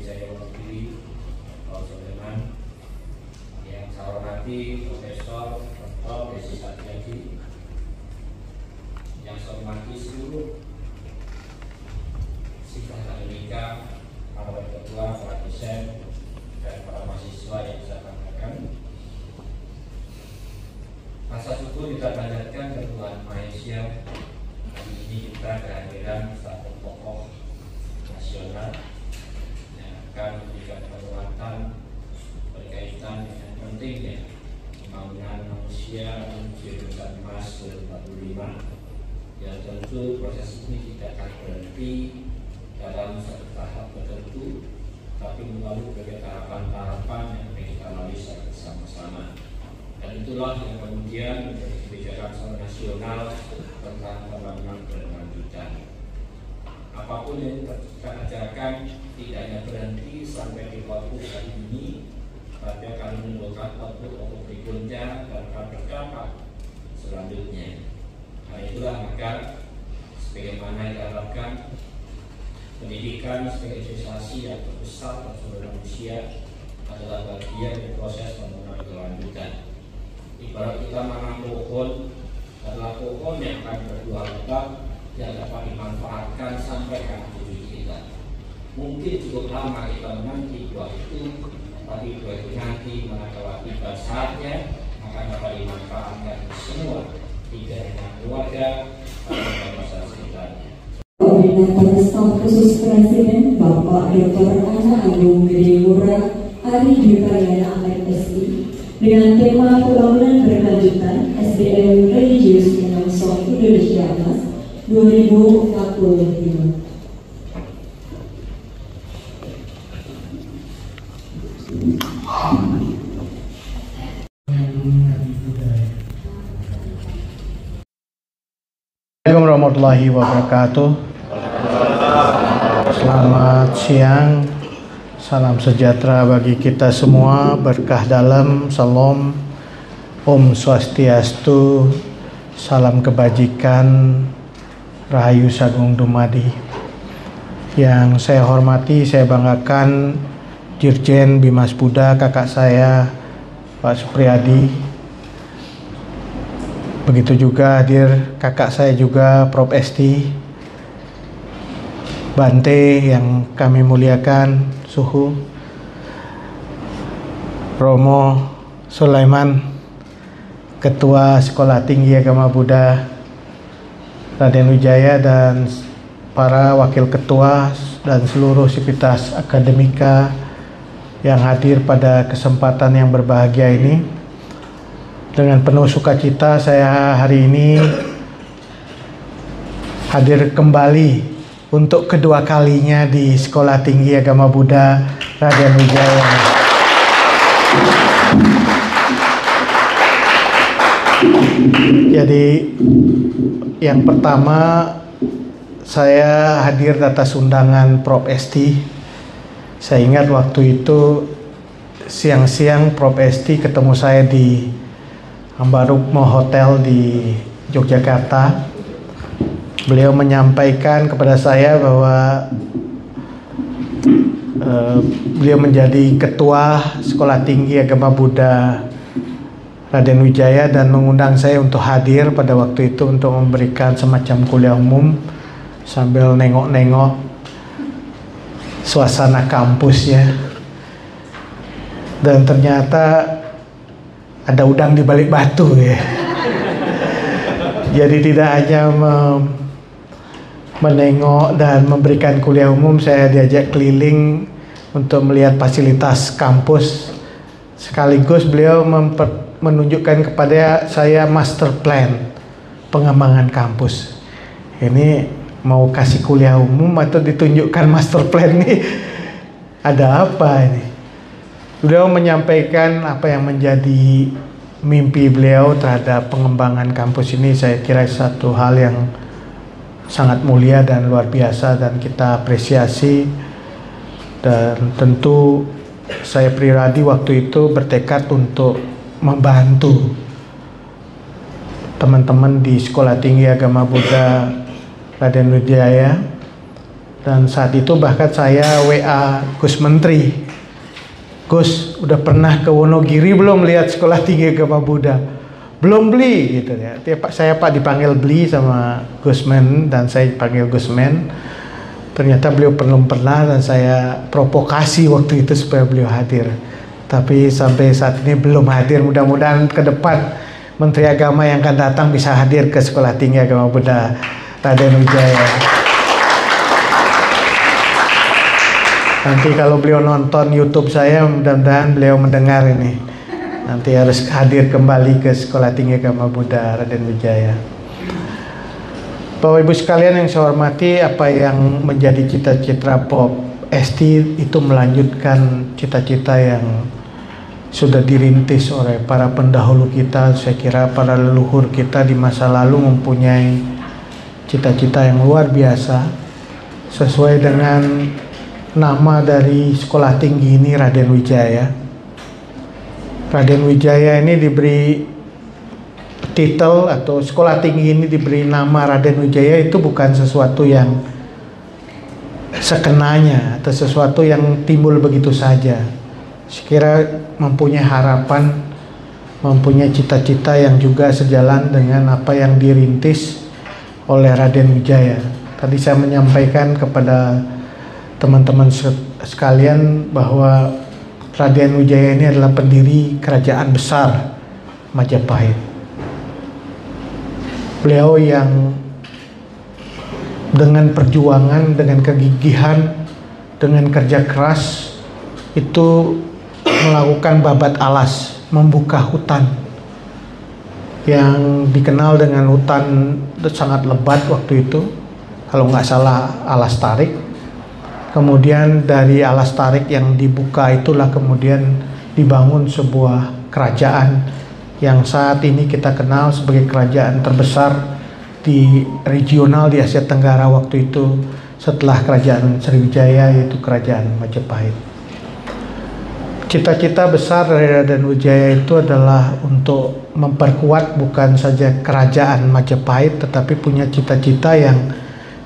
Wijaya Wakili, Pak Soleman, yang saya hormati Profesor Dr. Desi Satyadi, yang saya hormati seluruh siswa akademika, para ketua, para dosen, dan para mahasiswa yang saya banggakan. Rasa syukur kita panjatkan ke Tuhan Maha Esa. Hari ini kita kehadiran satu tokoh nasional yang akan memberikan penguatan berkaitan dengan pentingnya pembangunan manusia menuju insan emas 2045. Ya tentu proses ini tidak akan berhenti dalam satu tahap tertentu, tapi melalui berbagai tahapan-tahapan yang kita lalui secara bersama-sama. Dan itulah yang kemudian menjadi kebijakan secara nasional tentang pembangunan berkelanjutan. Apapun yang kita ajarkan tidak hanya berhenti sampai di waktu hari ini, tapi akan menimbulkan waktu berikutnya dan akan berdampak selanjutnya. Nah itulah maka sebagaimana kita harapkan pendidikan sebagai investasi yang terbesar bagi manusia adalah bagian dari proses pembangunan berkelanjutan. Ibarat kita menanam pohon adalah pohon yang akan berbuah lebat yang dapat dimanfaatkan sampai ke cucu kita. Mungkin cukup lama kita menanti buah itu, tapi buah itu nanti manakala tiba saatnya akan dapat dimanfaatkan semua, tidak hanya keluarga atau masyarakat sekitarnya. Koordinator Staf Khusus Presiden Bapak Dr. Ana Agung Gede Ngurah Ari Dwi Karyana MSI dengan tema pembangunan berkelanjutan SDM religius menyongsong Indonesia Emas 2045. Assalamualaikum warahmatullahi wabarakatuh. Selamat siang, salam sejahtera bagi kita semua, berkah dalam, salam, Om Swastiastu, salam kebajikan, Rahayu Sagung Dumadi. Yang saya hormati, saya banggakan Dirjen Bimas Buddha, kakak saya Pak Supriyadi. Begitu juga hadir kakak saya juga Prof. Esti Bante yang kami muliakan, Suhu Romo Sulaiman, Ketua Sekolah Tinggi Agama Buddha Raden Wijaya, dan para wakil ketua dan seluruh sivitas akademika yang hadir pada kesempatan yang berbahagia ini. Dengan penuh sukacita saya hari ini hadir kembali untuk kedua kalinya di Sekolah Tinggi Agama Buddha Raden Wijaya. Jadi yang pertama saya hadir atas undangan Prof. Esti. Saya ingat waktu itu siang-siang Prof. Esti ketemu saya di Ambarukmo Hotel di Yogyakarta. Beliau menyampaikan kepada saya bahwa beliau menjadi ketua Sekolah Tinggi Agama Buddha Raden Wijaya dan mengundang saya untuk hadir pada waktu itu untuk memberikan semacam kuliah umum sambil nengok-nengok suasana kampusnya. Dan ternyata ada udang di balik batu ya. Jadi tidak hanya menengok dan memberikan kuliah umum, saya diajak keliling untuk melihat fasilitas kampus. Sekaligus beliau menunjukkan kepada saya master plan pengembangan kampus. Ini mau kasih kuliah umum atau ditunjukkan master plan ini? Ada apa ini? Beliau menyampaikan apa yang menjadi mimpi beliau terhadap pengembangan kampus ini. Saya kira satu hal yang sangat mulia dan luar biasa dan kita apresiasi. Dan tentu saya pribadi waktu itu bertekad untuk membantu teman-teman di Sekolah Tinggi Agama Buddha Raden Wijaya Dan saat itu bahkan saya WA Gus Menteri, Gus, udah pernah ke Wonogiri belum lihat sekolah tinggi agama Buddha? Belum beli gitu ya. Saya Pak dipanggil beli sama Gusmen dan saya panggil Gusmen. Ternyata beliau belum pernah dan saya provokasi waktu itu supaya beliau hadir. Tapi sampai saat ini belum hadir. Mudah-mudahan ke depan Menteri Agama yang akan datang bisa hadir ke Sekolah Tinggi Agama Buddha Raden Wijaya. Nanti kalau beliau nonton YouTube saya, mudah-mudahan beliau mendengar ini. Nanti harus hadir kembali ke Sekolah Tinggi Agama Buddha Raden Wijaya. Bapak Ibu sekalian yang saya hormati, apa yang menjadi cita-cita Pop Esti itu melanjutkan cita-cita yang sudah dirintis oleh para pendahulu kita. Saya kira para leluhur kita di masa lalu mempunyai cita-cita yang luar biasa. Sesuai dengan nama dari sekolah tinggi ini, Raden Wijaya. Raden Wijaya ini diberi titel atau sekolah tinggi ini diberi nama Raden Wijaya itu bukan sesuatu yang sekenanya atau sesuatu yang timbul begitu saja. Sekira mempunyai harapan, mempunyai cita-cita yang juga sejalan dengan apa yang dirintis oleh Raden Wijaya. Tadi saya menyampaikan kepada teman-teman sekalian bahwa Raden Wijaya ini adalah pendiri kerajaan besar Majapahit. Beliau yang dengan perjuangan, dengan kegigihan, dengan kerja keras itu melakukan babat alas, membuka hutan yang dikenal dengan hutan sangat lebat waktu itu, kalau nggak salah Alas Tarik. Kemudian dari Alas Tarik yang dibuka itulah kemudian dibangun sebuah kerajaan yang saat ini kita kenal sebagai kerajaan terbesar di regional di Asia Tenggara waktu itu setelah kerajaan Sriwijaya, yaitu kerajaan Majapahit. Cita-cita besar dari Raden Wijaya itu adalah untuk memperkuat bukan saja kerajaan Majapahit tetapi punya cita-cita yang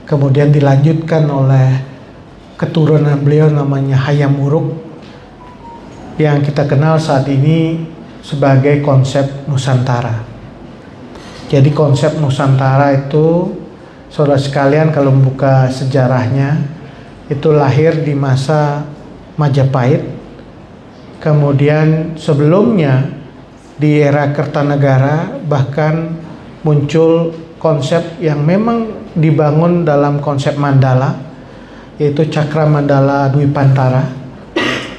kemudian dilanjutkan oleh keturunan beliau namanya Hayam Wuruk yang kita kenal saat ini sebagai konsep Nusantara. Jadi konsep Nusantara itu, saudara sekalian kalau membuka sejarahnya, itu lahir di masa Majapahit. Kemudian sebelumnya di era Kertanegara bahkan muncul konsep yang memang dibangun dalam konsep Mandala, yaitu Cakra Mandala Dwipantara,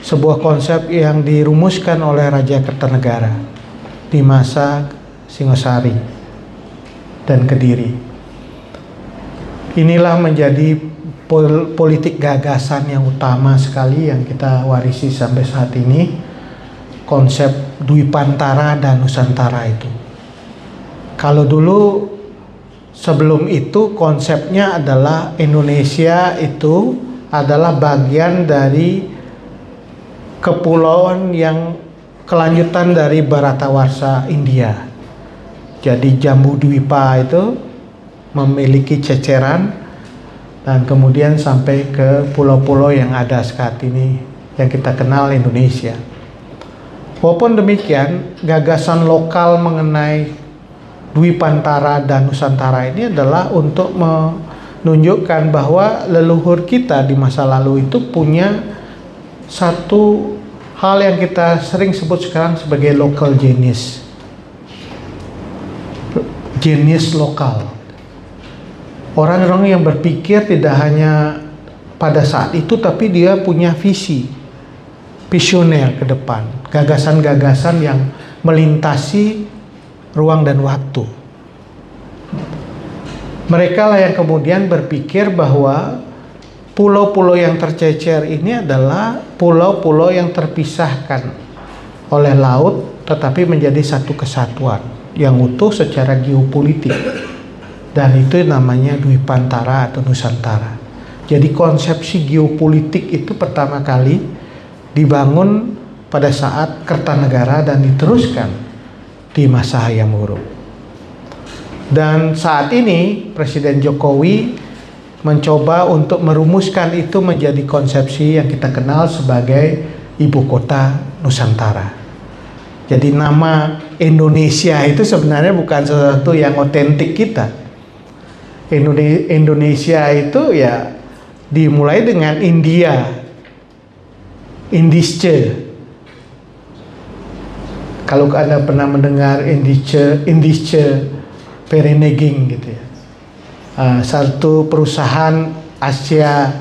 sebuah konsep yang dirumuskan oleh Raja Kertanegara di masa Singosari dan Kediri. Inilah menjadi politik gagasan yang utama sekali yang kita warisi sampai saat ini, konsep Dwipantara dan Nusantara itu. Kalau dulu sebelum itu konsepnya adalah Indonesia itu adalah bagian dari kepulauan yang kelanjutan dari Bharatawarsha India. Jadi Jambu Dwipa itu memiliki ceceran dan kemudian sampai ke pulau-pulau yang ada saat ini yang kita kenal Indonesia. Walaupun demikian, gagasan lokal mengenai Dwipantara dan Nusantara ini adalah untuk menunjukkan bahwa leluhur kita di masa lalu itu punya satu hal yang kita sering sebut sekarang sebagai local genius. Genius lokal. Orang-orang yang berpikir tidak hanya pada saat itu tapi dia punya visi, visioner ke depan, gagasan-gagasan yang melintasi ruang dan waktu. Mereka lah yang kemudian berpikir bahwa pulau-pulau yang tercecer ini adalah pulau-pulau yang terpisahkan oleh laut tetapi menjadi satu kesatuan yang utuh secara geopolitik, dan itu namanya Dwipantara atau Nusantara. Jadi konsepsi geopolitik itu pertama kali dibangun pada saat Kertanegara dan diteruskan di masa Hayam Wuruk. Dan saat ini Presiden Jokowi mencoba untuk merumuskan itu menjadi konsepsi yang kita kenal sebagai ibu kota Nusantara. Jadi nama Indonesia itu sebenarnya bukan sesuatu yang otentik kita. Indonesia itu ya dimulai dengan India, Indische. Kalau Anda pernah mendengar Indische Vereniging gitu ya, satu perusahaan Asia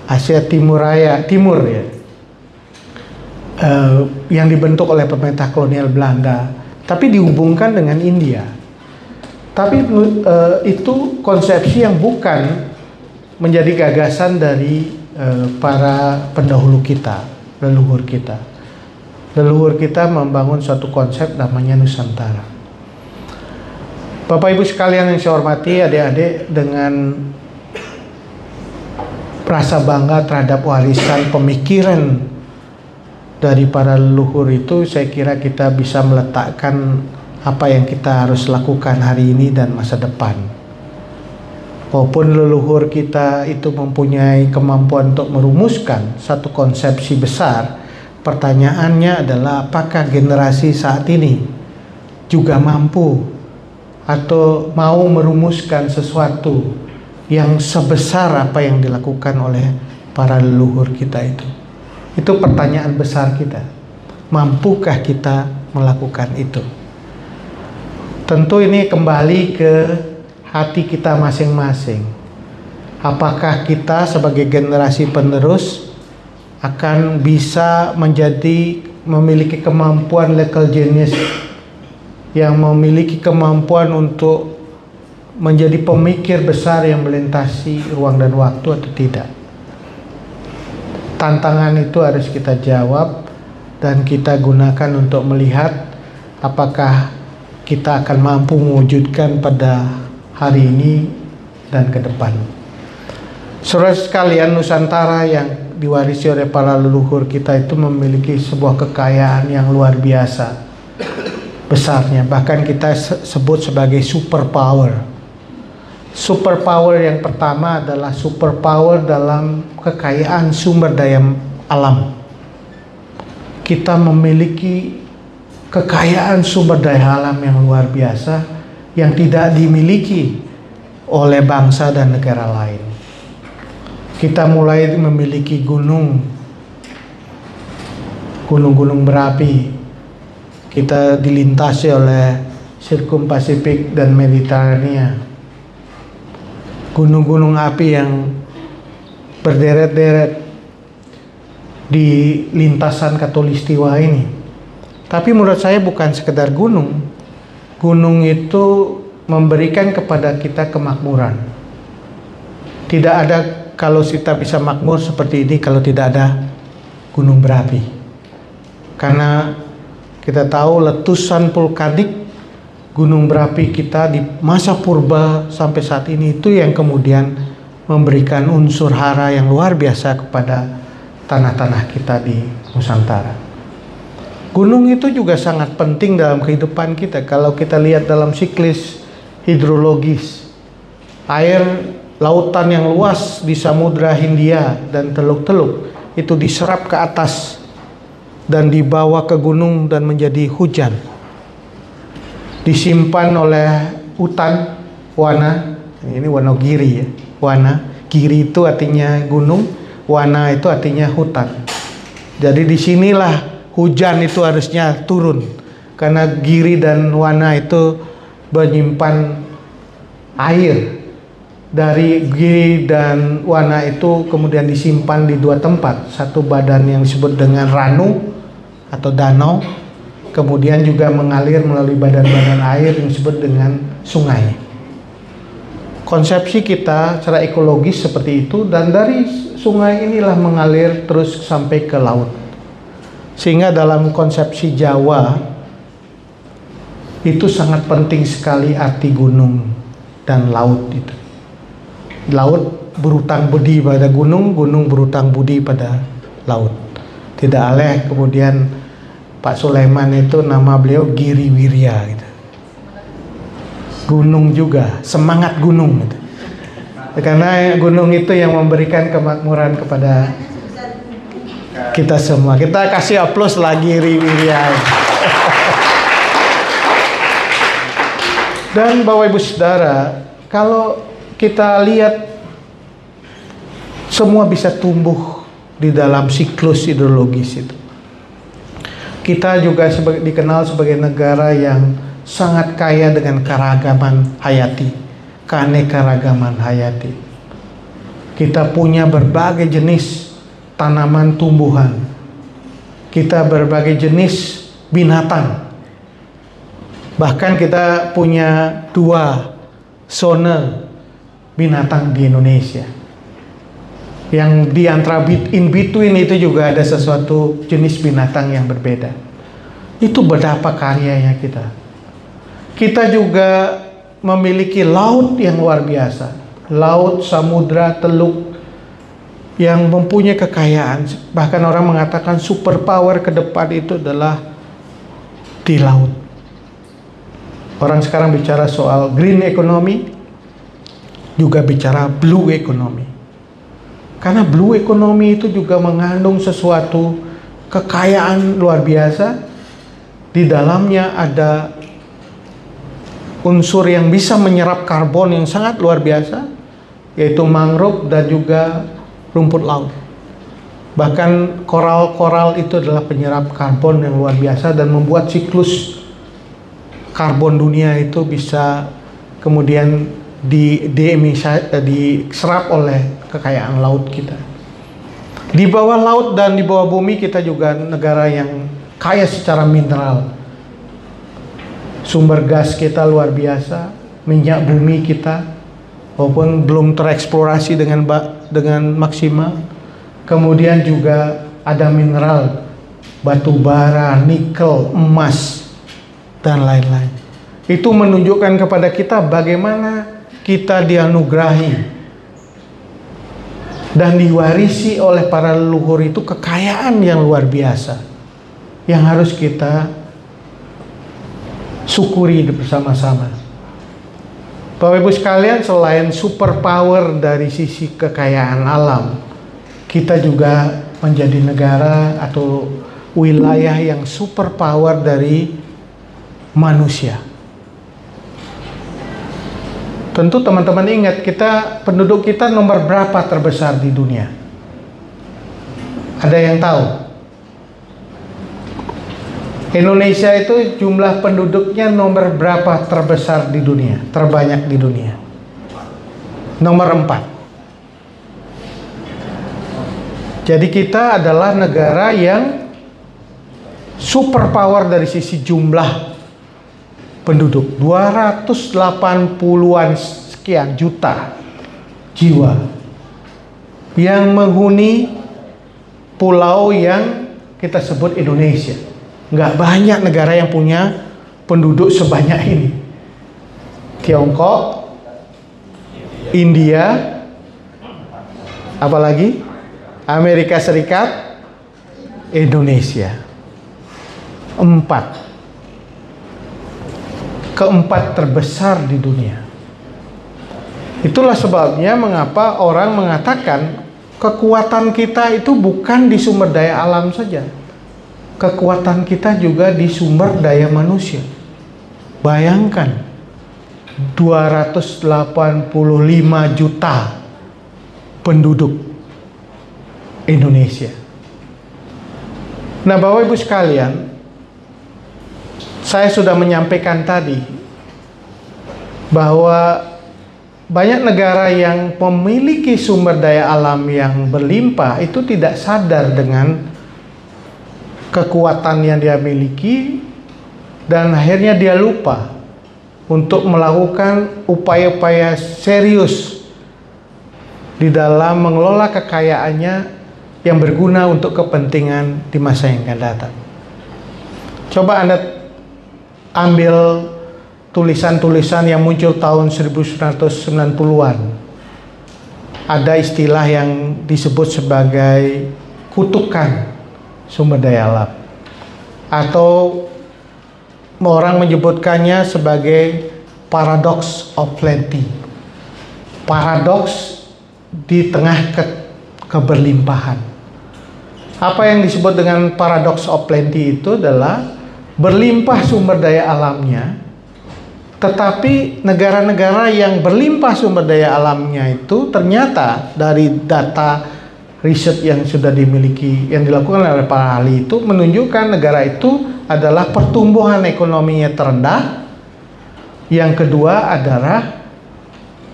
Asia Timur ya, yang dibentuk oleh pemerintah kolonial Belanda, tapi dihubungkan dengan India. Tapi itu konsepsi yang bukan menjadi gagasan dari para pendahulu kita, leluhur kita. Leluhur kita membangun suatu konsep namanya Nusantara. Bapak Ibu sekalian yang saya hormati, adik-adik, dengan rasa bangga terhadap warisan pemikiran dari para leluhur itu, saya kira kita bisa meletakkan apa yang kita harus lakukan hari ini dan masa depan. Walaupun leluhur kita itu mempunyai kemampuan untuk merumuskan satu konsepsi besar, pertanyaannya adalah apakah generasi saat ini juga mampu atau mau merumuskan sesuatu yang sebesar apa yang dilakukan oleh para leluhur kita itu. Itu pertanyaan besar kita. Mampukah kita melakukan itu? Tentu ini kembali ke hati kita masing-masing. Apakah kita sebagai generasi penerus akan bisa memiliki kemampuan local genius, yang memiliki kemampuan untuk menjadi pemikir besar yang melintasi ruang dan waktu atau tidak? Tantangan itu harus kita jawab dan kita gunakan untuk melihat apakah kita akan mampu mewujudkan pada hari ini dan ke depan. Saudara sekalian, Nusantara yang diwarisi oleh para leluhur kita itu memiliki sebuah kekayaan yang luar biasa besarnya. Bahkan kita sebut sebagai superpower. Superpower yang pertama adalah superpower dalam kekayaan sumber daya alam. Kita memiliki kekayaan sumber daya alam yang luar biasa yang tidak dimiliki oleh bangsa dan negara lain. Kita mulai memiliki gunung-gunung berapi. Kita dilintasi oleh Sirkum Pasifik dan Mediterania. Gunung-gunung api yang berderet-deret di lintasan Khatulistiwa ini. Tapi menurut saya bukan sekedar gunung. Gunung itu memberikan kepada kita kemakmuran. Tidak ada kalau kita bisa makmur seperti ini kalau tidak ada gunung berapi. Karena kita tahu letusan vulkanik gunung berapi kita di masa purba sampai saat ini itu yang kemudian memberikan unsur hara yang luar biasa kepada tanah-tanah kita di Nusantara. Gunung itu juga sangat penting dalam kehidupan kita. Kalau kita lihat dalam siklis hidrologis, air lautan yang luas di Samudra Hindia dan teluk-teluk itu diserap ke atas dan dibawa ke gunung dan menjadi hujan. Disimpan oleh hutan wana, ini Wonogiri ya, wana. Giri itu artinya gunung, wana itu artinya hutan. Jadi disinilah hujan itu harusnya turun, karena giri dan wana itu menyimpan air. Dari giri dan wana itu kemudian disimpan di dua tempat, satu badan yang disebut dengan ranu atau danau, kemudian juga mengalir melalui badan-badan air yang disebut dengan sungai. Konsepsi kita secara ekologis seperti itu, dan dari sungai inilah mengalir terus sampai ke laut. Sehingga dalam konsepsi Jawa itu sangat penting sekali arti gunung dan laut itu. Laut berutang budi pada gunung, gunung berutang budi pada laut. Tidak aneh kemudian Pak Sulaiman itu nama beliau Giri Wirya gitu. Gunung juga, semangat gunung gitu. Karena gunung itu yang memberikan kemakmuran kepada kita semua. Kita kasih aplaus lagi Riwirian. Dan Bapak Ibu Saudara, kalau kita lihat semua bisa tumbuh di dalam siklus hidrologis itu. Kita juga dikenal sebagai negara yang sangat kaya dengan keragaman hayati, keanekaragaman hayati. Kita punya berbagai jenis tanaman tumbuhan. Kita berbagai jenis binatang. Bahkan kita punya 2 zona binatang di Indonesia. Yang di antara in between itu juga ada sesuatu jenis binatang yang berbeda. Itu betapa karyanya kita. Kita juga memiliki laut yang luar biasa. Laut, samudra, teluk yang mempunyai kekayaan. Bahkan orang mengatakan superpower ke depan itu adalah di laut. Orang sekarang bicara soal green economy, juga bicara blue economy. Karena blue economy itu juga mengandung sesuatu kekayaan luar biasa. Di dalamnya ada unsur yang bisa menyerap karbon yang sangat luar biasa, yaitu mangrove dan juga rumput laut. Bahkan koral-koral itu adalah penyerap karbon yang luar biasa dan membuat siklus karbon dunia itu bisa kemudian diserap oleh kekayaan laut kita. Di bawah laut dan di bawah bumi kita juga negara yang kaya secara mineral. Sumber gas kita luar biasa, minyak bumi kita walaupun belum tereksplorasi dengan maksimal. Kemudian juga ada mineral, batu bara, nikel, emas, dan lain-lain. Itu menunjukkan kepada kita bagaimana kita dianugerahi dan diwarisi oleh para leluhur itu kekayaan yang luar biasa yang harus kita syukuri bersama-sama. Bapak Ibu sekalian, selain superpower dari sisi kekayaan alam, kita juga menjadi negara atau wilayah yang superpower dari manusia. Tentu teman-teman ingat, penduduk kita nomor berapa terbesar di dunia? Ada yang tahu? Indonesia itu jumlah penduduknya nomor berapa terbesar di dunia? Terbanyak di dunia? Nomor 4. Jadi kita adalah negara yang superpower dari sisi jumlah penduduk, 280-an sekian juta jiwa yang menghuni pulau yang kita sebut Indonesia. Nggak banyak negara yang punya penduduk sebanyak ini. Tiongkok, India, apalagi Amerika Serikat, Indonesia. 4. Keempat terbesar di dunia. Itulah sebabnya mengapa orang mengatakan kekuatan kita itu bukan di sumber daya alam saja. Kekuatan kita juga di sumber daya manusia. Bayangkan 285 juta penduduk Indonesia. Nah, Bapak Ibu sekalian, saya sudah menyampaikan tadi bahwa banyak negara yang memiliki sumber daya alam yang berlimpah itu tidak sadar dengan kekuatan yang dia miliki, dan akhirnya dia lupa untuk melakukan upaya-upaya serius di dalam mengelola kekayaannya yang berguna untuk kepentingan di masa yang akan datang. Coba Anda ambil tulisan-tulisan yang muncul tahun 1990-an. Ada istilah yang disebut sebagai kutukan sumber daya alam, atau orang menyebutkannya sebagai paradox of plenty. paradoks di tengah keberlimpahan. Apa yang disebut dengan paradox of plenty itu adalah berlimpah sumber daya alamnya, tetapi negara-negara yang berlimpah sumber daya alamnya itu ternyata dari data riset yang sudah dimiliki, yang dilakukan oleh para ahli itu menunjukkan negara itu adalah pertumbuhan ekonominya terendah. Yang kedua adalah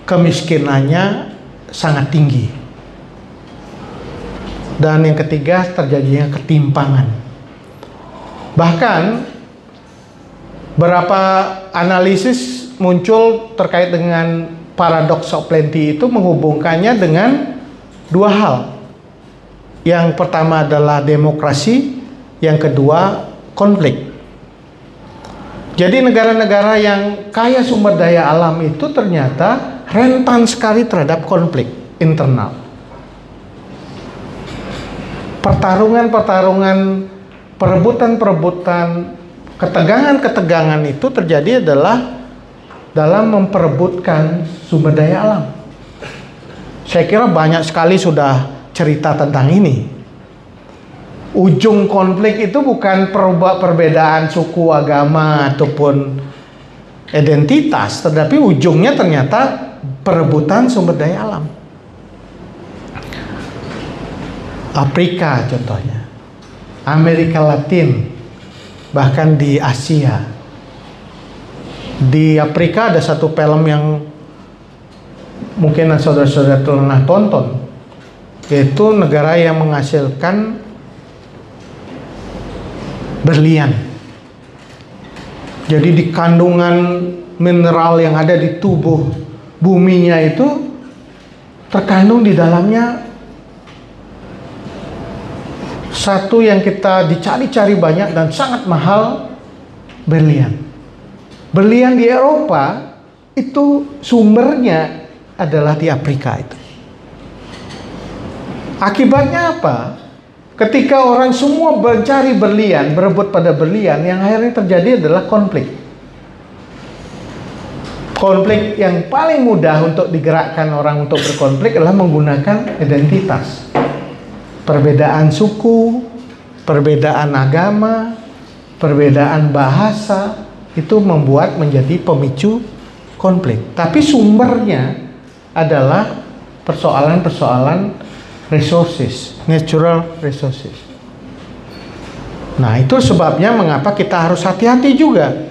kemiskinannya sangat tinggi. Dan yang ketiga terjadinya ketimpangan. Bahkan beberapa analisis muncul terkait dengan paradox of plenty itu menghubungkannya dengan dua hal. Yang pertama adalah demokrasi, yang kedua konflik. Jadi negara-negara yang kaya sumber daya alam itu ternyata rentan sekali terhadap konflik internal. Pertarungan-pertarungan, perebutan-perebutan, ketegangan-ketegangan itu terjadi adalah dalam memperebutkan sumber daya alam. Saya kira banyak sekali sudah cerita tentang ini. Ujung konflik itu bukan perbedaan suku, agama, ataupun identitas, tetapi ujungnya ternyata perebutan sumber daya alam. Afrika contohnya, Amerika Latin, bahkan di Asia. Di Afrika ada satu film yang mungkin saudara-saudara pernah tonton, yaitu negara yang menghasilkan berlian. Jadi di kandungan mineral yang ada di tubuh buminya itu terkandung di dalamnya satu yang kita dicari-cari banyak dan sangat mahal, berlian. Berlian di Eropa itu sumbernya adalah di Afrika itu. Akibatnya apa? Ketika orang semua mencari berlian, berebut pada berlian, yang akhirnya terjadi adalah konflik. Konflik yang paling mudah untuk digerakkan orang untuk berkonflik adalah menggunakan identitas. Perbedaan suku, perbedaan agama, perbedaan bahasa, itu membuat menjadi pemicu konflik. Tapi sumbernya adalah persoalan-persoalan resources, natural resources. Nah, itu sebabnya mengapa kita harus hati-hati juga.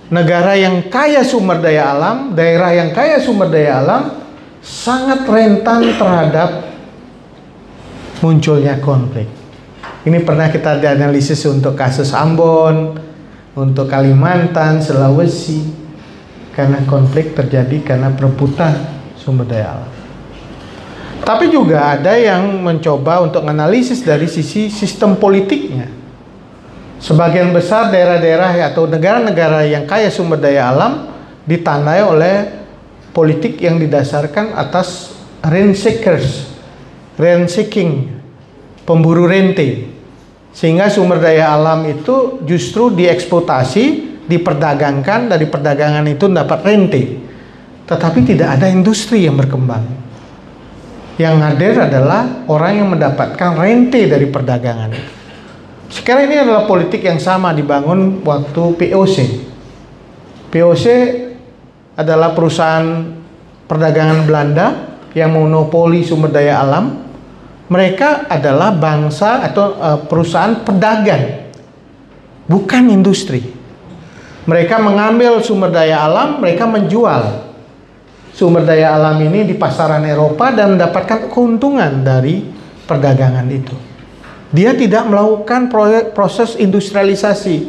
Negara yang kaya sumber daya alam, daerah yang kaya sumber daya alam, sangat rentan terhadap munculnya konflik. Ini pernah kita dianalisis untuk kasus Ambon, untuk Kalimantan, Sulawesi, karena konflik terjadi karena perebutan sumber daya alam. Tapi juga ada yang mencoba untuk menganalisis dari sisi sistem politiknya. Sebagian besar daerah-daerah atau negara-negara yang kaya sumber daya alam ditandai oleh politik yang didasarkan atas rent seeking, pemburu rente. Sehingga sumber daya alam itu justru dieksploitasi, diperdagangkan, dari perdagangan itu dapat rente. Tetapi tidak ada industri yang berkembang. Yang hadir adalah orang yang mendapatkan rente dari perdagangan. Sekarang ini adalah politik yang sama dibangun waktu POC. POC adalah perusahaan perdagangan Belanda yang monopoli sumber daya alam. Mereka adalah bangsa atau perusahaan pedagang, bukan industri. Mereka mengambil sumber daya alam, mereka menjual sumber daya alam ini di pasaran Eropa dan mendapatkan keuntungan dari perdagangan itu. Dia tidak melakukan proses industrialisasi,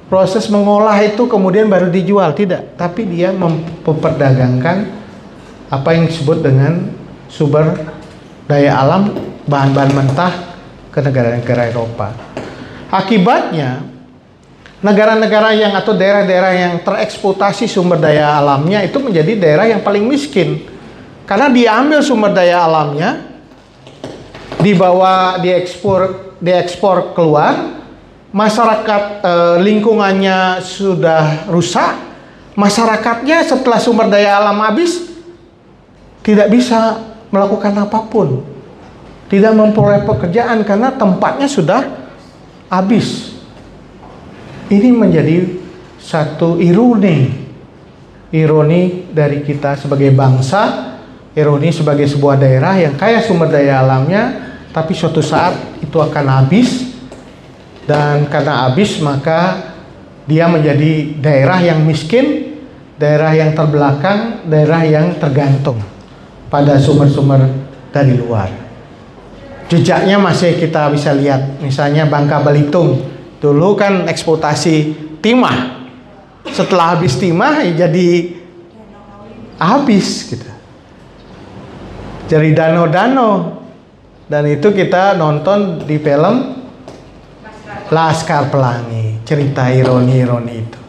proses mengolah itu kemudian baru dijual, tidak. Tapi dia memperdagangkan apa yang disebut dengan sumber daya alam, bahan-bahan mentah ke negara-negara Eropa. Akibatnya negara-negara yang atau daerah-daerah yang tereksploitasi sumber daya alamnya itu menjadi daerah yang paling miskin. Karena diambil sumber daya alamnya, dibawa, diekspor keluar, masyarakat lingkungannya sudah rusak, masyarakatnya setelah sumber daya alam habis, tidak bisa melakukan apapun, tidak memperoleh pekerjaan karena tempatnya sudah habis. Ini menjadi satu ironi dari kita sebagai bangsa, ironi sebagai sebuah daerah yang kaya sumber daya alamnya, tapi suatu saat itu akan habis, dan karena habis maka dia menjadi daerah yang miskin, daerah yang terbelakang, daerah yang tergantung pada sumber-sumber dari luar. Jejaknya masih kita bisa lihat, misalnya Bangka Belitung. Dulu kan eksploitasi timah. Setelah habis timah ya jadi habis gitu. Jadi danau-danau. Dan itu kita nonton di film Laskar Pelangi, cerita ironi-ironi itu.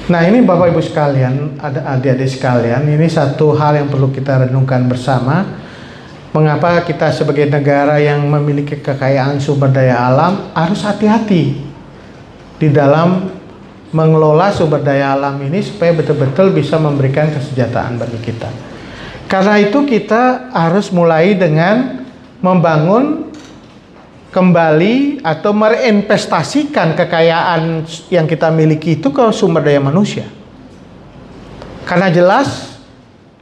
Nah, ini Bapak Ibu sekalian, ada adik-adik sekalian, ini satu hal yang perlu kita renungkan bersama. Mengapa kita sebagai negara yang memiliki kekayaan sumber daya alam harus hati-hati di dalam mengelola sumber daya alam ini supaya betul-betul bisa memberikan kesejahteraan bagi kita. Karena itu kita harus mulai dengan membangun kembali atau mereinvestasikan kekayaan yang kita miliki itu ke sumber daya manusia. Karena jelas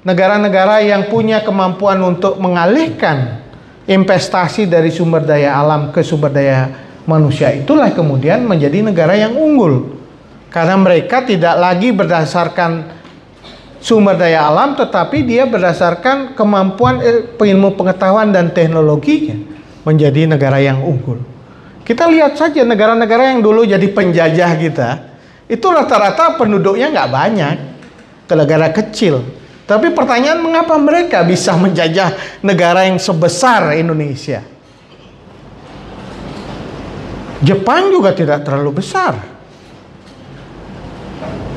negara-negara yang punya kemampuan untuk mengalihkan investasi dari sumber daya alam ke sumber daya manusia itulah kemudian menjadi negara yang unggul. Karena mereka tidak lagi berdasarkan sumber daya alam, tetapi dia berdasarkan kemampuan ilmu pengetahuan dan teknologinya menjadi negara yang unggul. Kita lihat saja negara-negara yang dulu jadi penjajah kita, itu rata-rata penduduknya nggak banyak, ke negara kecil. Tapi pertanyaan, mengapa mereka bisa menjajah negara yang sebesar Indonesia? Jepang juga tidak terlalu besar.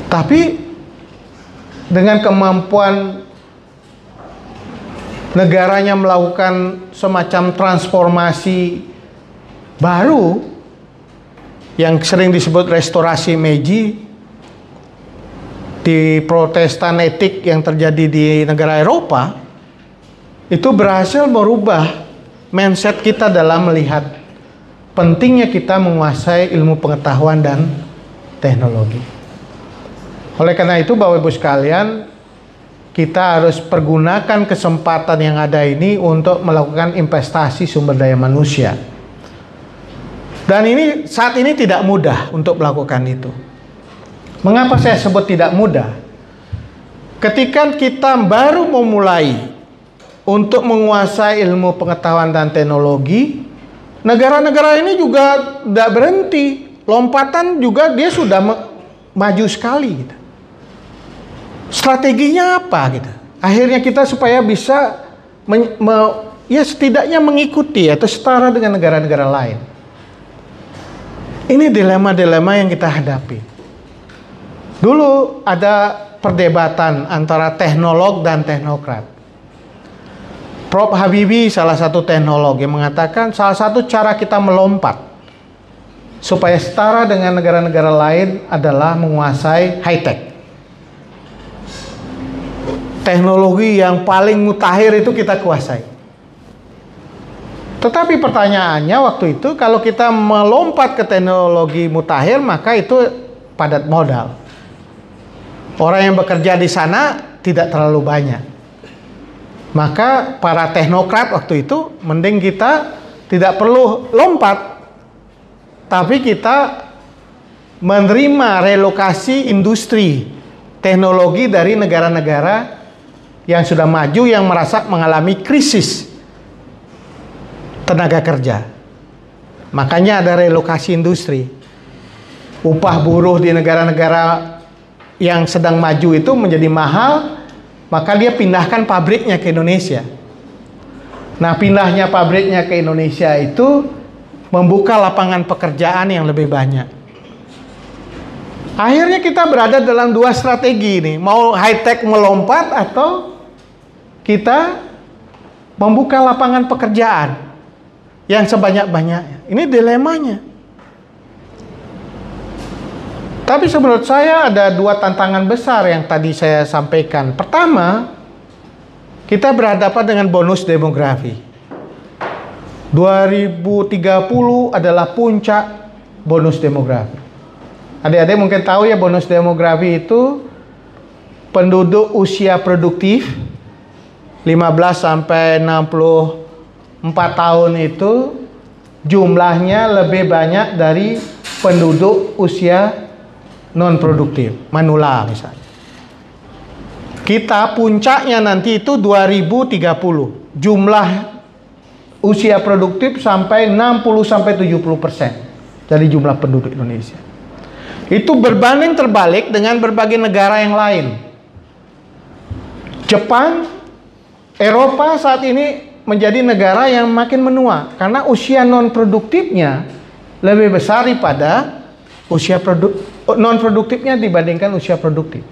Tapi dengan kemampuan negaranya melakukan semacam transformasi baru yang sering disebut restorasi Meiji, di protestan etik yang terjadi di negara Eropa, itu berhasil merubah mindset kita dalam melihat pentingnya kita menguasai ilmu pengetahuan dan teknologi. Oleh karena itu Bapak Ibu sekalian, kita harus pergunakan kesempatan yang ada ini untuk melakukan investasi sumber daya manusia. Dan ini saat ini tidak mudah untuk melakukan itu. Mengapa saya sebut tidak mudah? Ketika kita baru memulai untuk menguasai ilmu pengetahuan dan teknologi, negara-negara ini juga tidak berhenti. Lompatan juga dia sudah maju sekali. Gitu. Strateginya apa? Gitu. Akhirnya kita supaya bisa ya setidaknya mengikuti atau setara dengan negara-negara lain. Ini dilema-dilema yang kita hadapi. Dulu ada perdebatan antara teknolog dan teknokrat. Prof. Habibie salah satu teknolog yang mengatakan salah satu cara kita melompat supaya setara dengan negara-negara lain adalah menguasai high-tech. Teknologi yang paling mutakhir itu kita kuasai. Tetapi pertanyaannya waktu itu, kalau kita melompat ke teknologi mutakhir, maka itu padat modal. Orang yang bekerja di sana tidak terlalu banyak. Maka para teknokrat waktu itu mending kita tidak perlu lompat, tapi kita menerima relokasi industri teknologi dari negara-negara yang sudah maju yang merasa mengalami krisis tenaga kerja. Makanya ada relokasi industri. Upah buruh di negara-negara yang sedang maju itu menjadi mahal, maka dia pindahkan pabriknya ke Indonesia. Nah, pindahnya pabriknya ke Indonesia itu membuka lapangan pekerjaan yang lebih banyak. Akhirnya kita berada dalam dua strategi ini, mau high-tech melompat atau kita membuka lapangan pekerjaan yang sebanyak-banyaknya. Ini dilemanya. Tapi menurut saya ada dua tantangan besar yang tadi saya sampaikan. Pertama, kita berhadapan dengan bonus demografi. 2030 adalah puncak bonus demografi. Adik-adik mungkin tahu ya, bonus demografi itu penduduk usia produktif 15 sampai 64 tahun itu jumlahnya lebih banyak dari penduduk usia non produktif, manula misalnya. Kita puncaknya nanti itu 2030. Jumlah usia produktif sampai 60 sampai 70% dari jumlah penduduk Indonesia. Itu berbanding terbalik dengan berbagai negara yang lain. Jepang, Eropa saat ini menjadi negara yang makin menua karena usia non produktifnya lebih besar daripada usia non produktifnya dibandingkan usia produktif.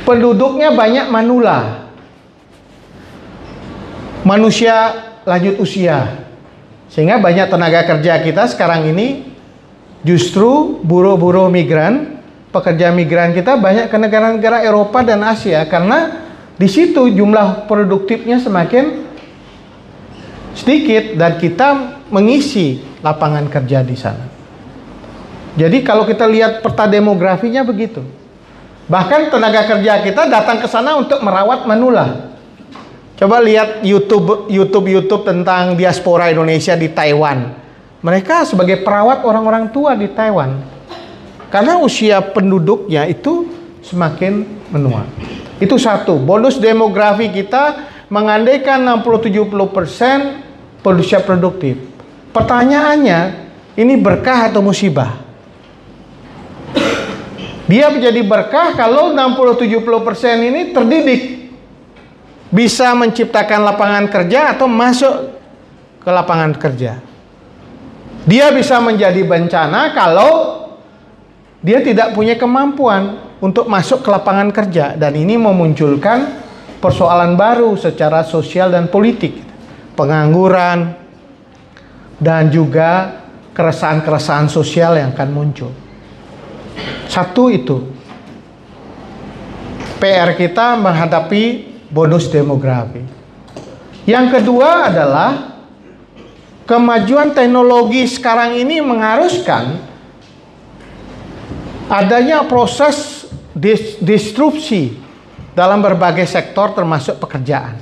Penduduknya banyak manula, manusia lanjut usia, sehingga banyak tenaga kerja kita sekarang ini justru buruh-buruh migran, pekerja migran kita banyak ke negara-negara Eropa dan Asia karena di situ jumlah produktifnya semakin sedikit dan kita mengisi lapangan kerja di sana. Jadi kalau kita lihat peta demografinya begitu. Bahkan tenaga kerja kita datang ke sana untuk merawat manula. Coba lihat YouTube tentang diaspora Indonesia di Taiwan. Mereka sebagai perawat orang-orang tua di Taiwan. Karena usia penduduknya itu semakin menua. Itu satu, bonus demografi kita mengandaikan 60-70% usia produktif. Pertanyaannya, ini berkah atau musibah? Dia menjadi berkah kalau 60-70% ini terdidik, bisa menciptakan lapangan kerja atau masuk ke lapangan kerja. Dia bisa menjadi bencana kalau dia tidak punya kemampuan untuk masuk ke lapangan kerja, dan ini memunculkan persoalan baru secara sosial dan politik, pengangguran dan juga keresahan-keresahan sosial yang akan muncul. Satu itu PR kita menghadapi bonus demografi. Yang kedua adalah kemajuan teknologi sekarang ini mengharuskan adanya proses disrupsi dalam berbagai sektor termasuk pekerjaan.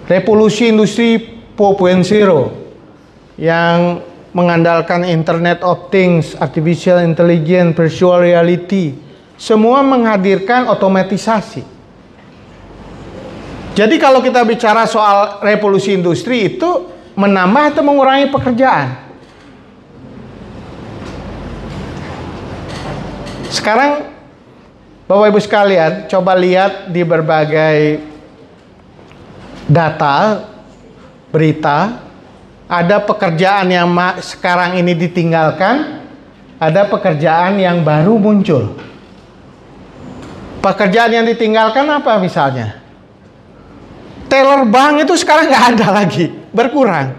Revolusi industri 4.0 yang mengandalkan Internet of Things, Artificial Intelligence, Virtual Reality, semua menghadirkan otomatisasi. Jadi kalau kita bicara soal revolusi industri itu menambah atau mengurangi pekerjaan? Sekarang Bapak Ibu sekalian, coba lihat di berbagai data, berita, ada pekerjaan yang sekarang ini ditinggalkan, ada pekerjaan yang baru muncul. Pekerjaan yang ditinggalkan apa misalnya? Teller bank itu sekarang nggak ada lagi, berkurang.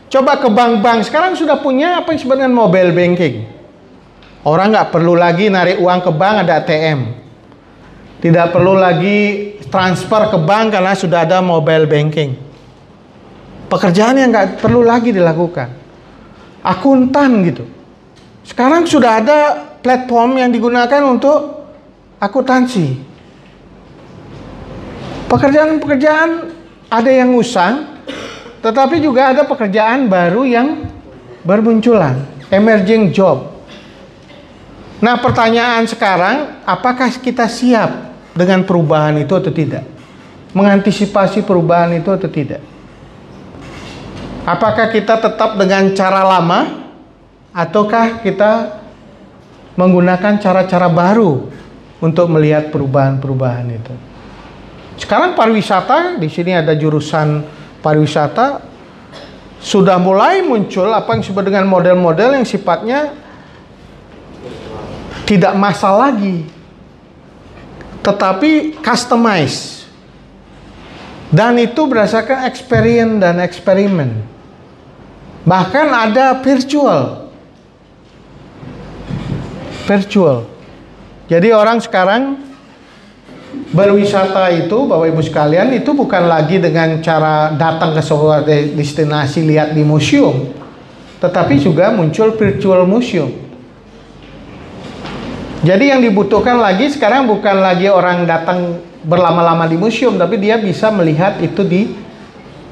Coba ke bank-bank sekarang sudah punya apa yang disebut dengan mobile banking. Orang nggak perlu lagi narik uang ke bank, ada ATM. Tidak perlu lagi transfer ke bank karena sudah ada mobile banking. Pekerjaan yang nggak perlu lagi dilakukan. Akuntan gitu. Sekarang sudah ada platform yang digunakan untuk akuntansi. Pekerjaan-pekerjaan ada yang usang, tetapi juga ada pekerjaan baru yang bermunculan, emerging job. Nah, pertanyaan sekarang, apakah kita siap dengan perubahan itu atau tidak? Mengantisipasi perubahan itu atau tidak? Apakah kita tetap dengan cara lama, ataukah kita menggunakan cara-cara baru untuk melihat perubahan-perubahan itu? Sekarang pariwisata, di sini ada jurusan pariwisata, sudah mulai muncul apa yang disebut dengan model-model yang sifatnya tidak massal lagi, tetapi customize. Dan itu berdasarkan experience dan eksperimen. Bahkan ada virtual. Jadi orang sekarang berwisata itu, Bapak Ibu sekalian, itu bukan lagi dengan cara datang ke sebuah destinasi lihat di museum, tetapi juga muncul virtual museum. Jadi yang dibutuhkan lagi sekarang bukan lagi orang datang berlama-lama di museum, tapi dia bisa melihat itu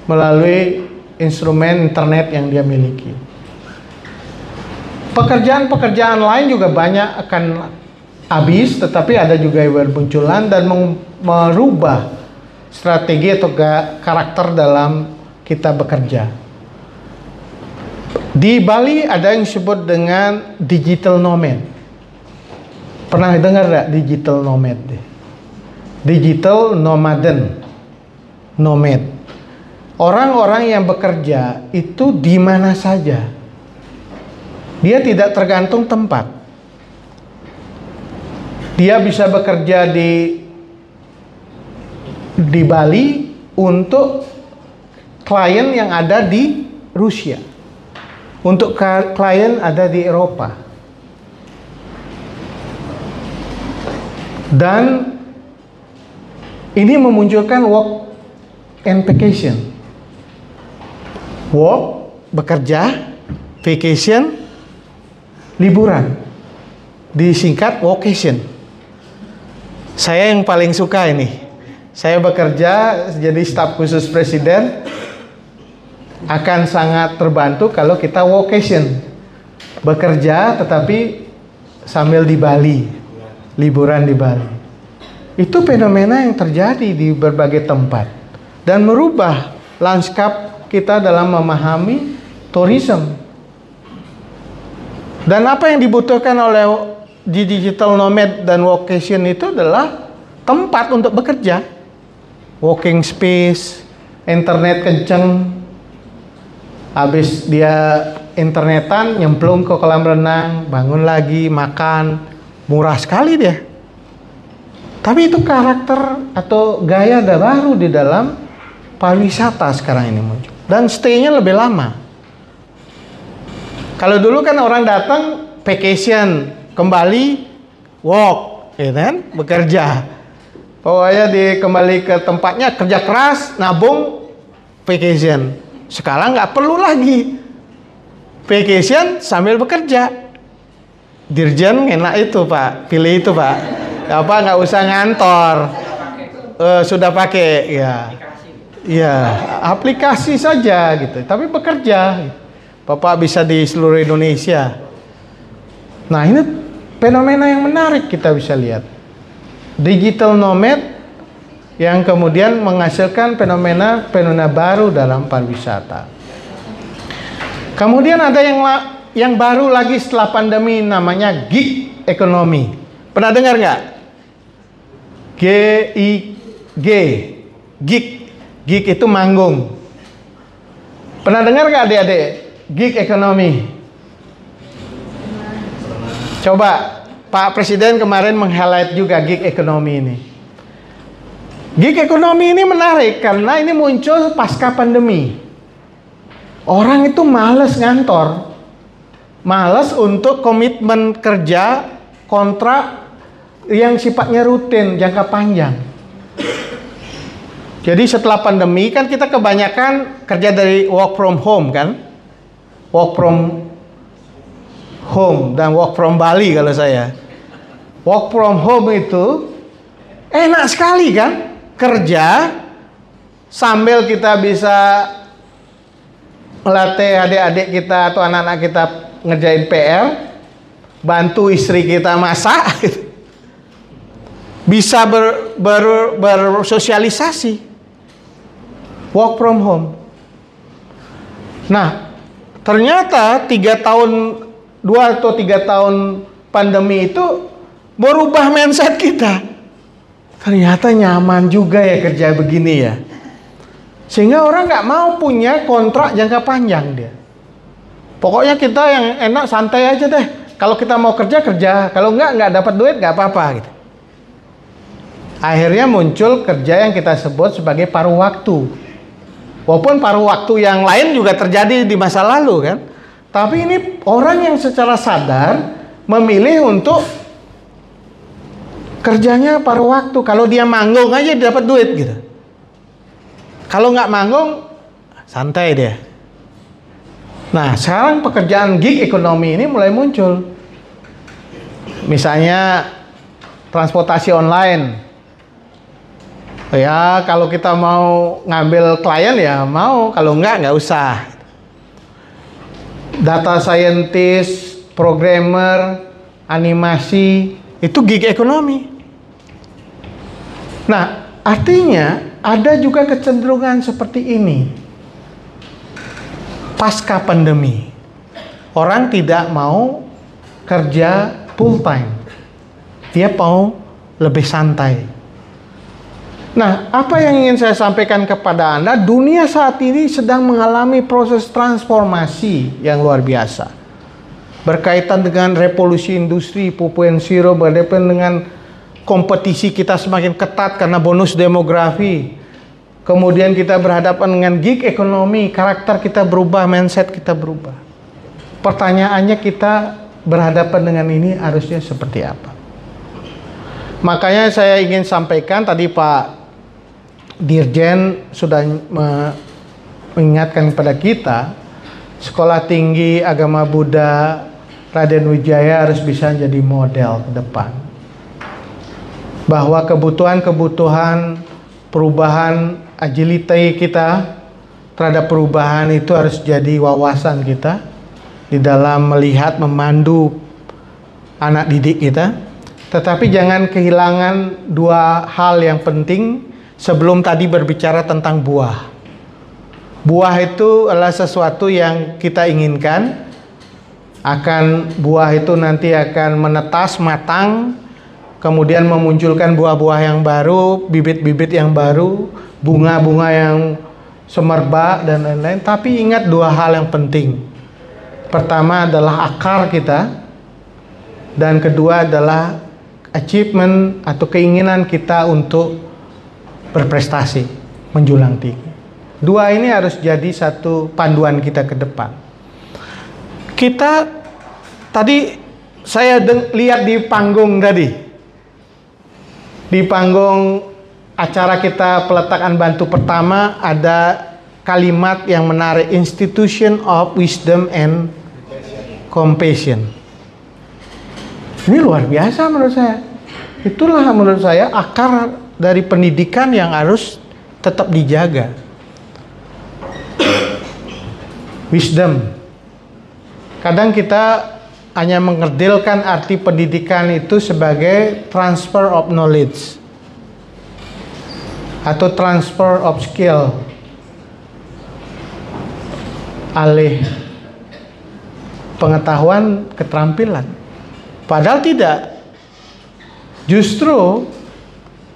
melalui instrumen internet yang dia miliki. Pekerjaan-pekerjaan lain juga banyak akan habis, tetapi ada juga yang bermunculan dan merubah strategi atau karakter dalam kita bekerja. Di Bali ada yang disebut dengan digital nomad. Pernah dengar nggak digital nomad? Digital nomad. Orang-orang yang bekerja itu di mana saja. Dia tidak tergantung tempat. Dia bisa bekerja di Bali untuk klien yang ada di Rusia, untuk klien ada di Eropa, dan ini memunculkan work and vacation. Work, bekerja, vacation, liburan, disingkat vacation. Saya yang paling suka ini. Saya bekerja jadi staf khusus presiden, akan sangat terbantu kalau kita vacation, bekerja tetapi sambil di Bali, liburan di Bali. Itu fenomena yang terjadi di berbagai tempat dan merubah lanskap kita dalam memahami tourism. Dan apa yang dibutuhkan oleh di digital nomad dan vacation itu adalah tempat untuk bekerja, working space, internet kenceng, habis dia internetan nyemplung ke kolam renang, bangun lagi, makan, murah sekali dia. Tapi itu karakter atau gaya baru di dalam pariwisata sekarang ini muncul, dan stay-nya lebih lama. Kalau dulu kan orang datang vacation, kembali work, ya kan, bekerja. Pokoknya kembali ke tempatnya kerja keras, nabung, vacation. Sekarang nggak perlu lagi vacation sambil bekerja. Dirjen enak itu Pak, pilih itu Pak. Apa nggak usah ngantor, sudah pakai ya, aplikasi saja gitu. Tapi bekerja, Bapak bisa di seluruh Indonesia. Nah ini fenomena yang menarik kita bisa lihat. Digital nomad yang kemudian menghasilkan fenomena baru dalam pariwisata. Kemudian ada yang baru lagi setelah pandemi, namanya gig economy. Pernah dengar nggak? Gig itu manggung. Pernah dengar nggak adik-adik? Gig economy. Coba Pak Presiden kemarin meng-highlight juga gig economy ini. Gig economy ini menarik karena ini muncul pasca pandemi. Orang itu malas ngantor, malas untuk komitmen kerja, kontrak yang sifatnya rutin, jangka panjang. Jadi setelah pandemi kan kita kebanyakan kerja dari work from home kan? Work from home dan work from Bali kalau saya. Work from home itu enak sekali kan? Kerja sambil kita bisa melatih adik-adik kita atau anak-anak kita ngerjain PR, bantu istri kita masak, bisa bersosialisasi, work from home. Nah, ternyata 2 atau 3 tahun pandemi itu merubah mindset kita. Ternyata nyaman juga ya kerja begini ya. Sehingga orang nggak mau punya kontrak jangka panjang dia. Pokoknya kita yang enak santai aja deh. Kalau kita mau kerja, kalau nggak dapat duit nggak apa-apa gitu. Akhirnya muncul kerja yang kita sebut sebagai paruh waktu. Walaupun paruh waktu yang lain juga terjadi di masa lalu kan. Tapi ini orang yang secara sadar memilih untuk kerjanya paruh waktu. Kalau dia manggung aja dia dapat duit gitu. Kalau nggak manggung, santai dia. Nah, sekarang pekerjaan gig ekonomi ini mulai muncul. Misalnya transportasi online. Ya, kalau kita mau ngambil klien ya mau, kalau nggak usah. Data scientist, programmer, animasi, itu gig ekonomi. Nah, artinya ada juga kecenderungan seperti ini. Pasca pandemi, orang tidak mau kerja full time. Dia mau lebih santai. Nah, apa yang ingin saya sampaikan kepada Anda, dunia saat ini sedang mengalami proses transformasi yang luar biasa. Berkaitan dengan revolusi industri 4.0, berkaitan dengan kompetisi kita semakin ketat karena bonus demografi. Kemudian kita berhadapan dengan gig ekonomi, karakter kita berubah, mindset kita berubah. Pertanyaannya, kita berhadapan dengan ini harusnya seperti apa? Makanya saya ingin sampaikan, tadi Pak Dirjen sudah mengingatkan kepada kita, Sekolah Tinggi Agama Buddha Raden Wijaya harus bisa jadi model ke depan. Bahwa kebutuhan-kebutuhan perubahan agility kita terhadap perubahan itu harus jadi wawasan kita di dalam melihat, memandu anak didik kita. Tetapi jangan kehilangan dua hal yang penting sebelum tadi berbicara tentang buah. Buah itu adalah sesuatu yang kita inginkan. Buah itu nanti akan menetas, matang, kemudian memunculkan buah-buah yang baru, bibit-bibit yang baru, bunga-bunga yang semerbak dan lain-lain. Tapi ingat dua hal yang penting. Pertama adalah akar kita, dan kedua adalah achievement atau keinginan kita untuk berprestasi, menjulang tinggi. Dua ini harus jadi satu panduan kita ke depan. Kita tadi saya lihat di panggung tadi, di panggung acara kita peletakan batu pertama ada kalimat yang menarik, Institution of Wisdom and Compassion. Ini luar biasa menurut saya. Itulah menurut saya akar dari pendidikan yang harus tetap dijaga. Wisdom. Kadang kita hanya mengerdilkan arti pendidikan itu sebagai transfer of knowledge atau transfer of skill, alih pengetahuan keterampilan. Padahal tidak. Justru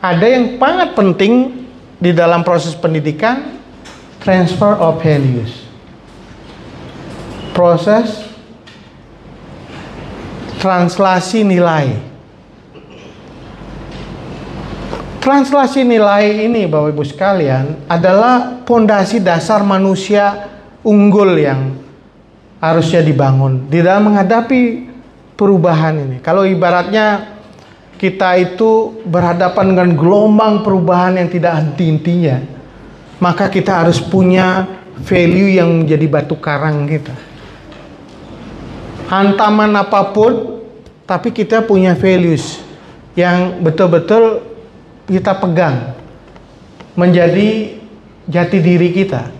ada yang sangat penting di dalam proses pendidikan, transfer of values. Proses translasi nilai. Translasi nilai ini, Bapak Ibu sekalian, adalah pondasi dasar manusia unggul yang harusnya dibangun di dalam menghadapi perubahan ini. Kalau ibaratnya kita itu berhadapan dengan gelombang perubahan yang tidak henti-hentinya, maka kita harus punya value yang menjadi batu karang kita. Hantaman apapun, tapi kita punya values yang betul-betul kita pegang, menjadi jati diri kita.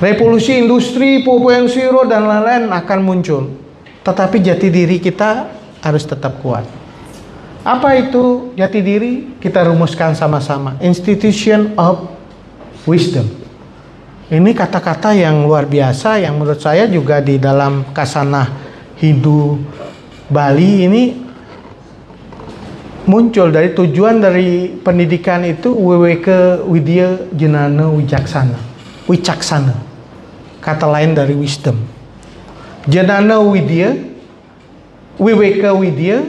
Revolusi industri 4.0 dan lain-lain akan muncul, tetapi jati diri kita harus tetap kuat. Apa itu jati diri? Kita rumuskan sama-sama. Institution of Wisdom. Ini kata-kata yang luar biasa yang menurut saya juga di dalam kasanah Hindu Bali ini muncul dari tujuan dari pendidikan itu Weweke Widya Jenana Wicaksana. Wicaksana. Kata lain dari wisdom. Jenana Widya, Weweke Widya,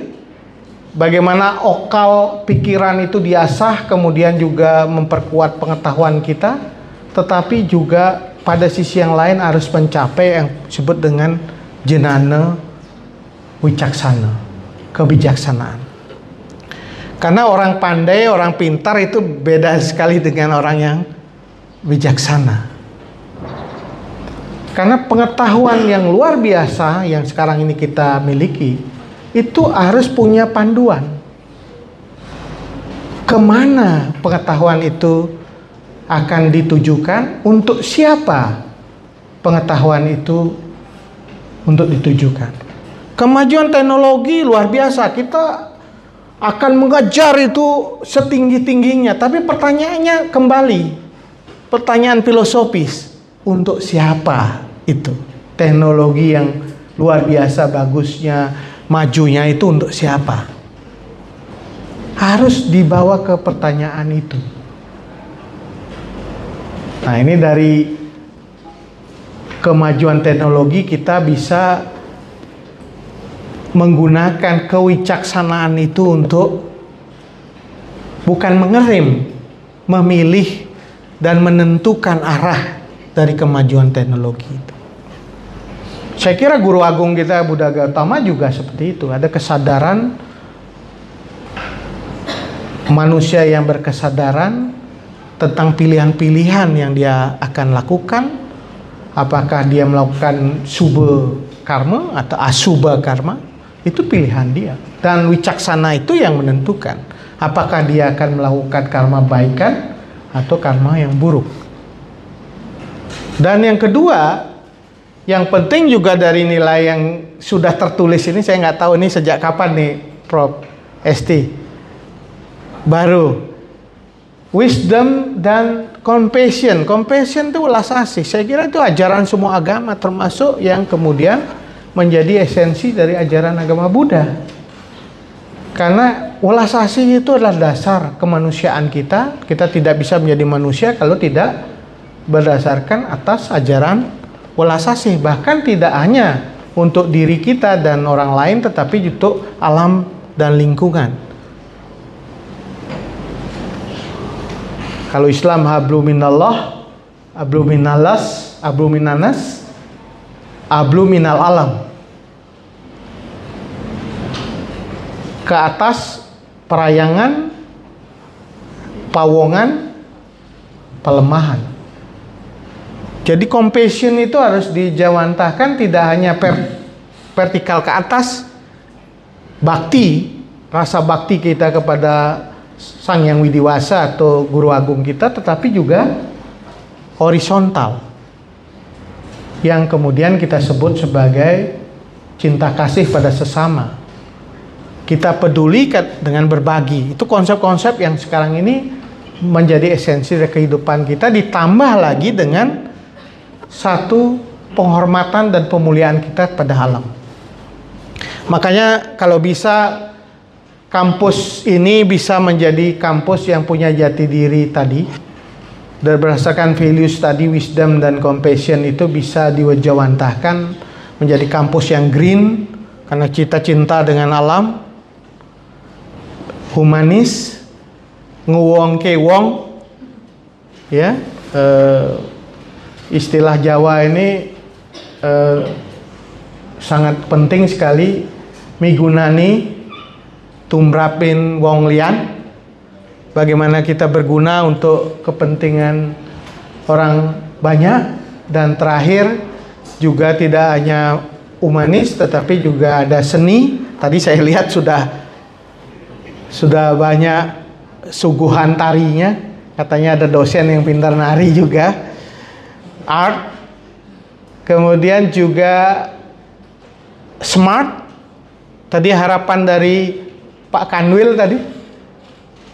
bagaimana okal pikiran itu diasah, kemudian juga memperkuat pengetahuan kita, tetapi juga pada sisi yang lain harus mencapai yang disebut dengan jenana wicaksana, kebijaksanaan. Karena orang pandai, orang pintar itu beda sekali dengan orang yang bijaksana. Karena pengetahuan yang luar biasa yang sekarang ini kita miliki, itu harus punya panduan. Kemana pengetahuan itu akan ditujukan, untuk siapa pengetahuan itu untuk ditujukan. Kemajuan teknologi luar biasa, kita akan mengejar itu setinggi-tingginya. Tapi pertanyaannya kembali, pertanyaan filosofis, untuk siapa itu? Teknologi yang luar biasa bagusnya, majunya itu untuk siapa? Harus dibawa ke pertanyaan itu. Nah, ini dari kemajuan teknologi kita bisa menggunakan kewicaksanaan itu untuk bukan mengerem, memilih dan menentukan arah dari kemajuan teknologi itu. Saya kira Guru Agung kita Buddha Gautama juga seperti itu. Ada kesadaran, manusia yang berkesadaran tentang pilihan-pilihan yang dia akan lakukan. Apakah dia melakukan subha karma atau asubha karma? Itu pilihan dia. Dan wicaksana itu yang menentukan apakah dia akan melakukan karma baikan atau karma yang buruk. Dan yang kedua, yang penting juga dari nilai yang sudah tertulis ini, saya nggak tahu ini sejak kapan nih Prof. ST. Baru. Wisdom dan compassion. Compassion itu welas asih. Saya kira itu ajaran semua agama, termasuk yang kemudian menjadi esensi dari ajaran agama Buddha. Karena welas asih itu adalah dasar kemanusiaan kita. Kita tidak bisa menjadi manusia kalau tidak berdasarkan atas ajaran welas asih. Bahkan tidak hanya untuk diri kita dan orang lain, tetapi untuk alam dan lingkungan. Kalau Islam hablu minallah, hablu minallas, hablu minanas, hablu minal alam. Ke atas perayangan, pawongan, pelemahan. Jadi compassion itu harus dijawantahkan tidak hanya vertikal ke atas, bakti, rasa bakti kita kepada Sang Yang Widiwasa atau Guru Agung kita, tetapi juga horizontal yang kemudian kita sebut sebagai cinta kasih pada sesama. Kita peduli dengan berbagi. Itu konsep-konsep yang sekarang ini menjadi esensi dari kehidupan kita, ditambah lagi dengan satu penghormatan dan pemuliaan kita pada alam. Makanya kalau bisa kampus ini bisa menjadi kampus yang punya jati diri tadi, dan berdasarkan values tadi, wisdom dan compassion itu bisa diwajawantahkan menjadi kampus yang green karena kita cinta dengan alam, humanis, nguwong ke wong, ya, istilah Jawa ini sangat penting sekali, migunani tumrapin wong lian. Bagaimana kita berguna untuk kepentingan orang banyak. Dan terakhir juga tidak hanya humanis, tetapi juga ada seni. Tadi saya lihat sudah banyak suguhan tarinya. Katanya ada dosen yang pintar nari juga. Art. Kemudian juga smart. Tadi harapan dari Pak Kanwil tadi,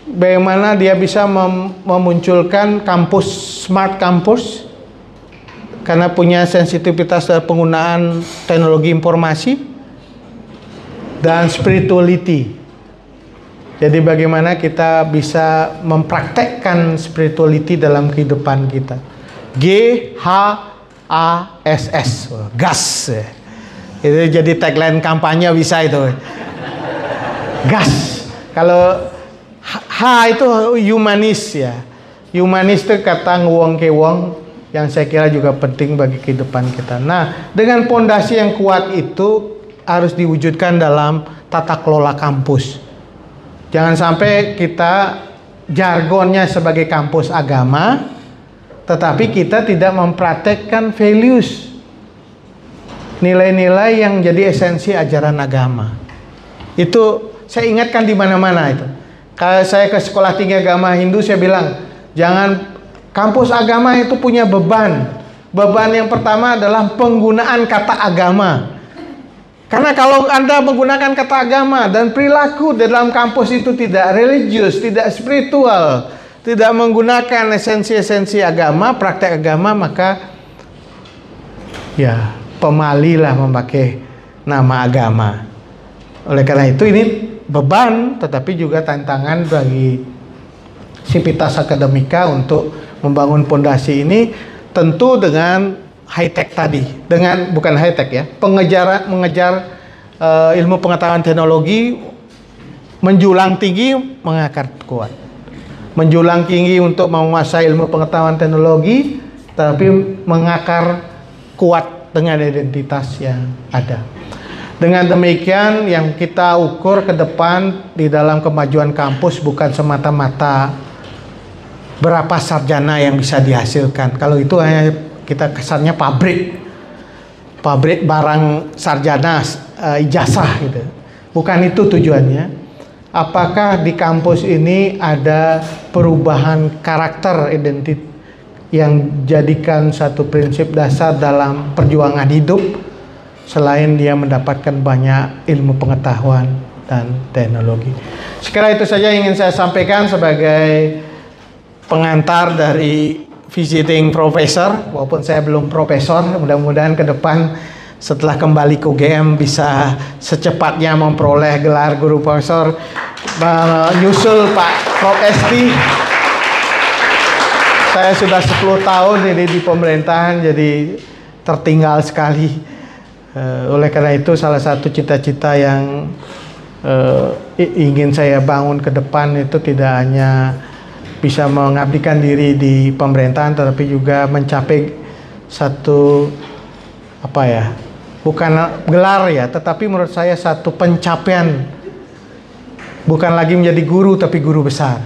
bagaimana dia bisa memunculkan kampus smart campus karena punya sensitivitas dalam penggunaan teknologi informasi dan spirituality. Jadi bagaimana kita bisa mempraktekkan spirituality dalam kehidupan kita. GHASS, gas. Itu jadi tagline kampanye bisa itu. Gas. Kalau H itu humanis ya. Humanis itu kata nguwong ke wong yang saya kira juga penting bagi kehidupan kita. Nah, dengan pondasi yang kuat itu harus diwujudkan dalam tata kelola kampus. Jangan sampai kita jargonnya sebagai kampus agama, tetapi kita tidak mempraktekkan values, nilai-nilai yang jadi esensi ajaran agama. Itu saya ingatkan di mana-mana itu. Kalau saya ke sekolah tinggi agama Hindu, saya bilang, jangan, kampus agama itu punya beban. Beban yang pertama adalah penggunaan kata agama. Karena kalau Anda menggunakan kata agama dan perilaku dalam kampus itu tidak religius, tidak spiritual, tidak menggunakan esensi-esensi agama, praktek agama, maka ya pemalilah memakai nama agama. Oleh karena itu ini beban, tetapi juga tantangan bagi Sivitas Akademika untuk membangun pondasi ini, tentu dengan high-tech tadi, dengan bukan high-tech ya, mengejar ilmu pengetahuan teknologi, menjulang tinggi, mengakar kuat. Menjulang tinggi untuk menguasai ilmu pengetahuan teknologi, tapi mengakar kuat dengan identitas yang ada. Dengan demikian yang kita ukur ke depan di dalam kemajuan kampus bukan semata-mata berapa sarjana yang bisa dihasilkan. Kalau itu hanya kita kesannya pabrik barang sarjana, ijazah gitu. Bukan itu tujuannya. Apakah di kampus ini ada perubahan karakter identitas yang jadikan satu prinsip dasar dalam perjuangan hidup selain dia mendapatkan banyak ilmu pengetahuan dan teknologi. Sekira itu saja yang ingin saya sampaikan sebagai pengantar dari visiting professor, walaupun saya belum profesor. Mudah-mudahan ke depan setelah kembali ke UGM bisa secepatnya memperoleh gelar guru profesor, menyusul Pak Prof. Esti. Saya sudah 10 tahun ini di pemerintahan, jadi tertinggal sekali. Oleh karena itu salah satu cita-cita yang ingin saya bangun ke depan itu tidak hanya bisa mengabdikan diri di pemerintahan, tetapi juga mencapai satu bukan gelar ya, tetapi menurut saya satu pencapaian, bukan lagi menjadi guru tapi guru besar.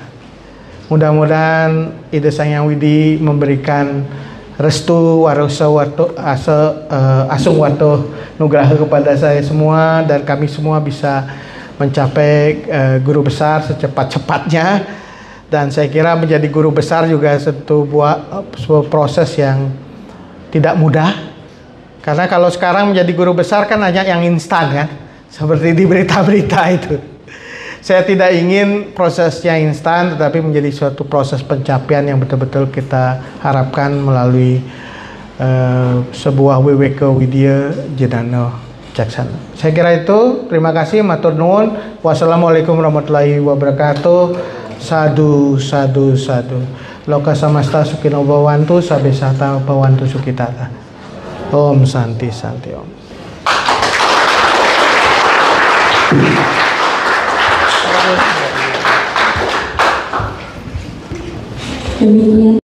Mudah-mudahan Ida Sang Hyang Widi memberikan restu asung wato nugraha kepada saya semua, dan kami semua bisa mencapai guru besar secepat-cepatnya. Dan saya kira menjadi guru besar juga sebuah proses yang tidak mudah. Karena kalau sekarang menjadi guru besar kan hanya yang instan kan, seperti di berita-berita itu. Saya tidak ingin prosesnya instan, tetapi menjadi suatu proses pencapaian yang betul-betul kita harapkan melalui sebuah WWK Widya Jenano Jaksana. Saya kira itu. Terima kasih. Matur nuwun. Wassalamualaikum warahmatullahi wabarakatuh. Sadu, sadu, sadu. Loka samasta sukino bhavantu, sabe sata bhavantu sukitata. Om Santi Santi Om. Demikian